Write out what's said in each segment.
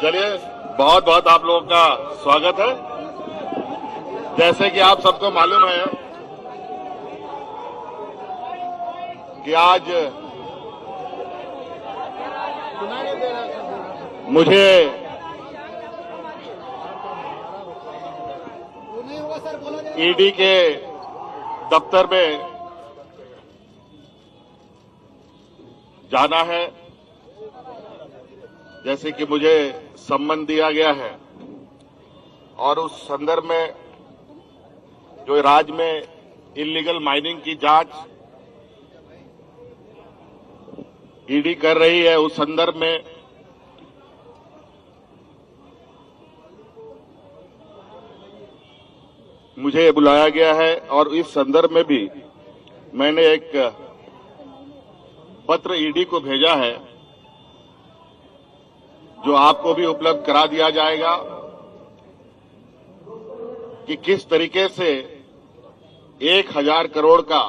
चलिए, बहुत बहुत आप लोगों का स्वागत है। जैसे कि आप सबको मालूम है कि आज मुझे ईडी के दफ्तर में जाना है। जैसे कि मुझे सम्मन दिया गया है और उस संदर्भ में जो राज्य में इल्लीगल माइनिंग की जांच ईडी कर रही है, उस संदर्भ में मुझे बुलाया गया है। और इस संदर्भ में भी मैंने एक पत्र ईडी को भेजा है, जो आपको भी उपलब्ध करा दिया जाएगा कि किस तरीके से 1000 करोड़ का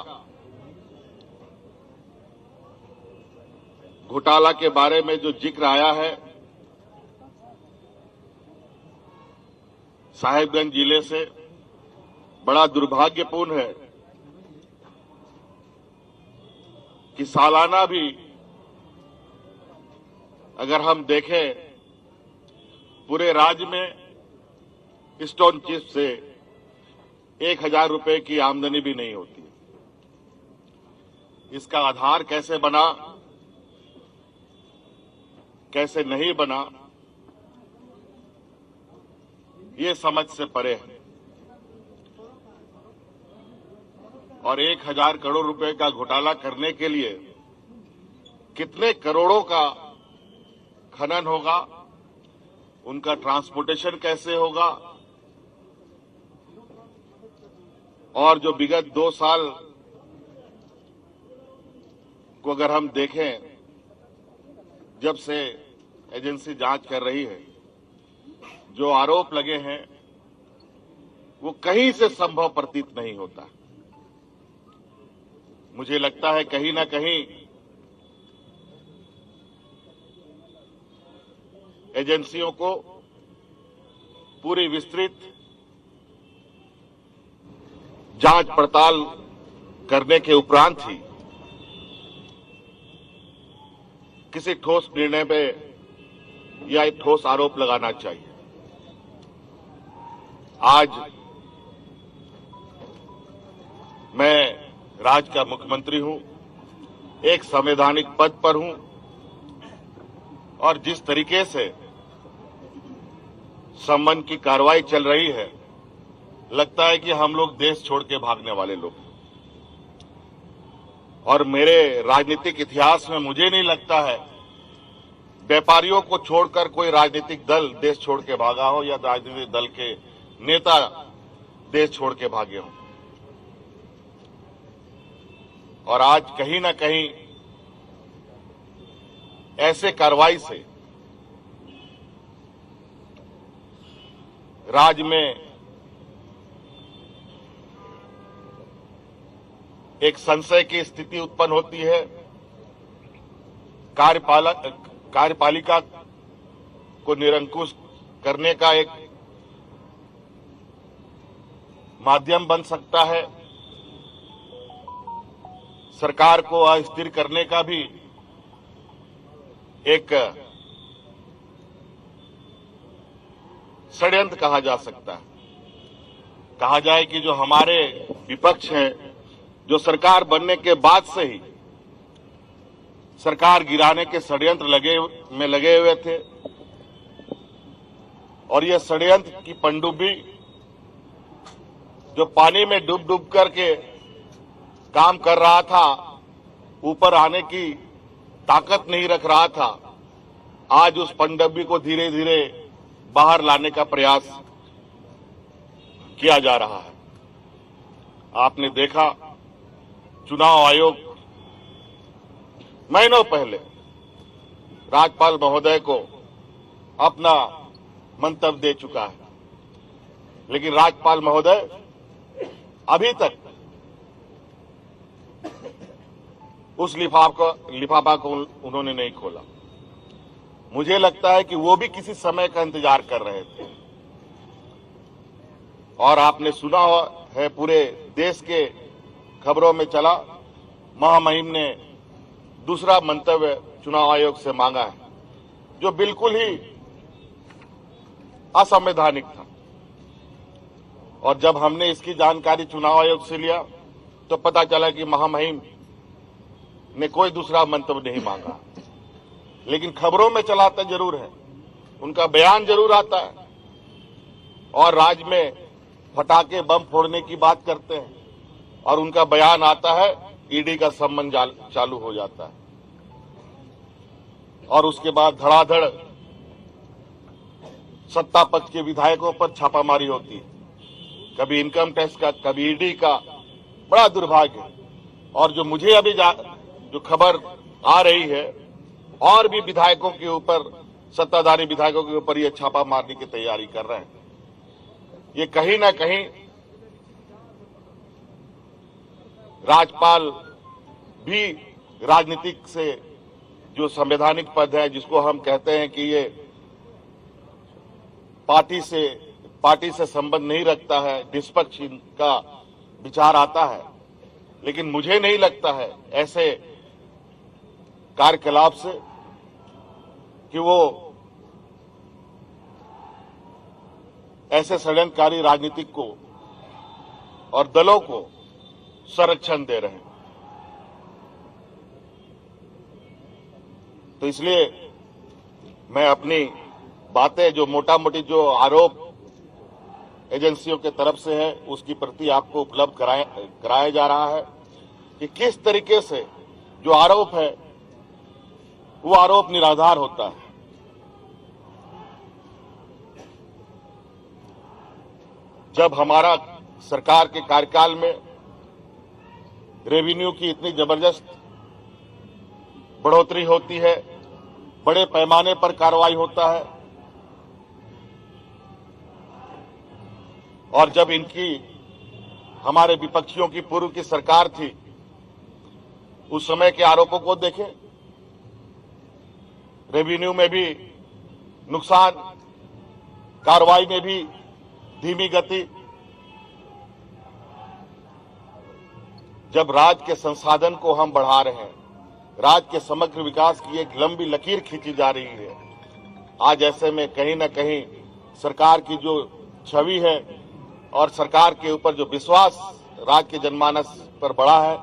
घोटाला के बारे में जो जिक्र आया है साहिबगंज जिले से, बड़ा दुर्भाग्यपूर्ण है कि सालाना भी अगर हम देखें पूरे राज्य में स्टोन चिप से 1000 रुपए की आमदनी भी नहीं होती। इसका आधार कैसे बना, कैसे नहीं बना, ये समझ से परे है। और 1000 करोड़ रुपए का घोटाला करने के लिए कितने करोड़ों का खनन होगा, उनका ट्रांसपोर्टेशन कैसे होगा, और जो विगत 2 साल को अगर हम देखें, जब से एजेंसी जांच कर रही है, जो आरोप लगे हैं वो कहीं से संभव प्रतीत नहीं होता। मुझे लगता है कहीं ना कहीं एजेंसियों को पूरी विस्तृत जांच पड़ताल करने के उपरांत ही किसी ठोस निर्णय पे या एक ठोस आरोप लगाना चाहिए। आज मैं राज्य का मुख्यमंत्री हूं, एक संवैधानिक पद पर हूं, और जिस तरीके से सम्मन की कार्रवाई चल रही है, लगता है कि हम लोग देश छोड़ के भागने वाले लोग। और मेरे राजनीतिक इतिहास में मुझे नहीं लगता है व्यापारियों को छोड़कर कोई राजनीतिक दल देश छोड़ के भागा हो या राजनीतिक दल के नेता देश छोड़ के भागे हों। और आज कहीं ना कहीं ऐसे कार्रवाई से राज्य में एक संशय की स्थिति उत्पन्न होती है। कार्यपालिका को निरंकुश करने का एक माध्यम बन सकता है, सरकार को अस्थिर करने का भी एक षड्यंत्र कहा जा सकता है। कहा जाए कि जो हमारे विपक्ष हैं, जो सरकार बनने के बाद से ही सरकार गिराने के षड्यंत्र लगे हुए थे, और यह षड्यंत्र की पनडुब्बी जो पानी में डूब डूब करके काम कर रहा था, ऊपर आने की ताकत नहीं रख रहा था, आज उस पनडुब्बी को धीरे धीरे बाहर लाने का प्रयास किया जा रहा है। आपने देखा चुनाव आयोग महीनों पहले राज्यपाल महोदय को अपना मंतव्य दे चुका है, लेकिन राज्यपाल महोदय अभी तक उस लिफाफा को उन्होंने नहीं खोला। मुझे लगता है कि वो भी किसी समय का इंतजार कर रहे थे। और आपने सुना है, पूरे देश के खबरों में चला, महामहिम ने दूसरा मंतव्य चुनाव आयोग से मांगा है, जो बिल्कुल ही असंवैधानिक था। और जब हमने इसकी जानकारी चुनाव आयोग से लिया तो पता चला कि महामहिम ने कोई दूसरा मंतव्य नहीं मांगा, लेकिन खबरों में चलाते जरूर है, उनका बयान जरूर आता है और राज्य में फटाके बम फोड़ने की बात करते हैं और उनका बयान आता है, ईडी का संबंध चालू हो जाता है और उसके बाद धड़ाधड़ सत्ता पक्ष के विधायकों पर छापामारी होती है, कभी इनकम टैक्स का, कभी ईडी का। बड़ा दुर्भाग्य है। और जो मुझे अभी जो खबर आ रही है, और भी विधायकों के ऊपर, सत्ताधारी विधायकों के ऊपर ये छापा मारने की तैयारी कर रहे हैं। ये कहीं ना कहीं राज्यपाल भी राजनीतिक से जो संवैधानिक पद है, जिसको हम कहते हैं कि ये पार्टी से संबंध नहीं रखता है, निष्पक्ष का विचार आता है, लेकिन मुझे नहीं लगता है ऐसे कार्यकलाप से कि वो ऐसे षड्यंत्रकारी राजनीतिक को और दलों को संरक्षण दे रहे हैं। तो इसलिए मैं अपनी बातें, जो मोटा मोटी जो आरोप एजेंसियों के तरफ से है, उसकी प्रति आपको उपलब्ध कराया जा रहा है कि किस तरीके से जो आरोप है वो आरोप निराधार होता है। जब हमारा सरकार के कार्यकाल में रेवेन्यू की इतनी जबरदस्त बढ़ोतरी होती है, बड़े पैमाने पर कार्रवाई होता है, और जब इनकी हमारे विपक्षियों की पूर्व की सरकार थी, उस समय के आरोपों को देखें, रेवेन्यू में भी नुकसान, कार्रवाई में भी धीमी गति। जब राज्य के संसाधन को हम बढ़ा रहे हैं, राज्य के समग्र विकास की एक लंबी लकीर खींची जा रही है, आज ऐसे में कहीं न कहीं सरकार की जो छवि है और सरकार के ऊपर जो विश्वास राज्य के जनमानस पर बढ़ा है,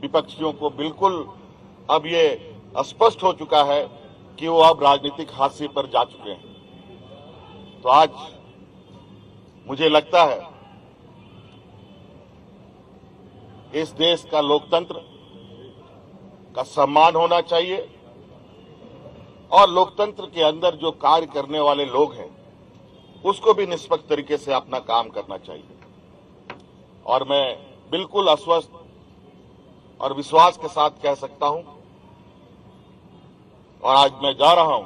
विपक्षियों को बिल्कुल अब ये स्पष्ट हो चुका है कि वो अब राजनीतिक हाशिए पर जा चुके हैं। तो आज मुझे लगता है इस देश का लोकतंत्र का सम्मान होना चाहिए और लोकतंत्र के अंदर जो कार्य करने वाले लोग हैं उसको भी निष्पक्ष तरीके से अपना काम करना चाहिए। और मैं बिल्कुल आश्वस्त और विश्वास के साथ कह सकता हूं, और आज मैं जा रहा हूं,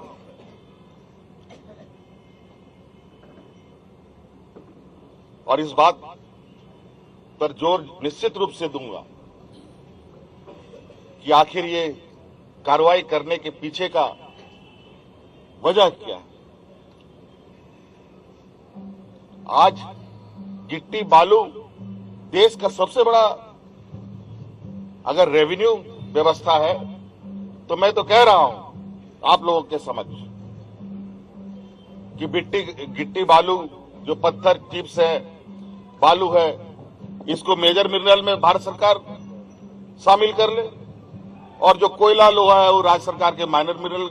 और इस बात पर जोर निश्चित रूप से दूंगा कि आखिर ये कार्रवाई करने के पीछे का वजह क्या है। आज गिट्टी बालू देश का सबसे बड़ा अगर रेवेन्यू व्यवस्था है, तो मैं तो कह रहा हूं आप लोगों के समक्ष कि गिट्टी बालू जो पत्थर चिप्स है, बालू है, इसको मेजर मिनरल में भारत सरकार शामिल कर ले, और जो कोयला लोहा है वो राज्य सरकार के माइनर मिनरल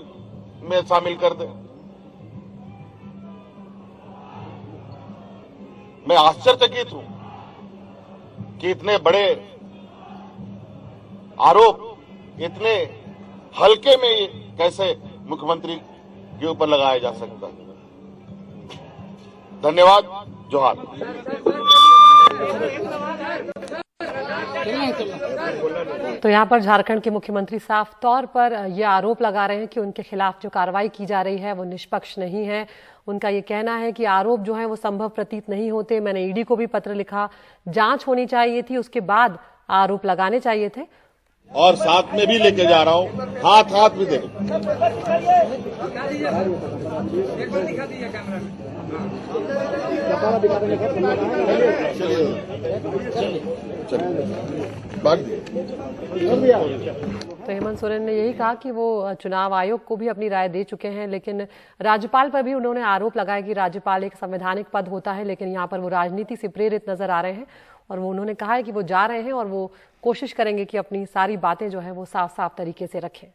में शामिल कर दे। मैं आश्चर्यचकित हूं कि इतने बड़े आरोप इतने हल्के में ये कैसे मुख्यमंत्री के ऊपर लगाया जा सकता है। धन्यवाद। जोहार। तो यहाँ पर झारखंड के मुख्यमंत्री साफ तौर पर यह आरोप लगा रहे हैं कि उनके खिलाफ जो कार्रवाई की जा रही है वो निष्पक्ष नहीं है। उनका ये कहना है कि आरोप जो है वो संभव प्रतीत नहीं होते। मैंने ईडी को भी पत्र लिखा, जांच होनी चाहिए थी, उसके बाद आरोप लगाने चाहिए थे। और साथ में भी लेके जा रहा हूं, हाथ हाथ भी देखो। तो हेमंत सोरेन ने यही कहा कि वो चुनाव आयोग को भी अपनी राय दे चुके हैं, लेकिन राज्यपाल पर भी उन्होंने आरोप लगाया कि राज्यपाल एक संवैधानिक पद होता है, लेकिन यहाँ पर वो राजनीति से प्रेरित नजर आ रहे हैं। और वो उन्होंने कहा है कि वो जा रहे हैं और वो कोशिश करेंगे कि अपनी सारी बातें जो है वो साफ साफ तरीके से रखें।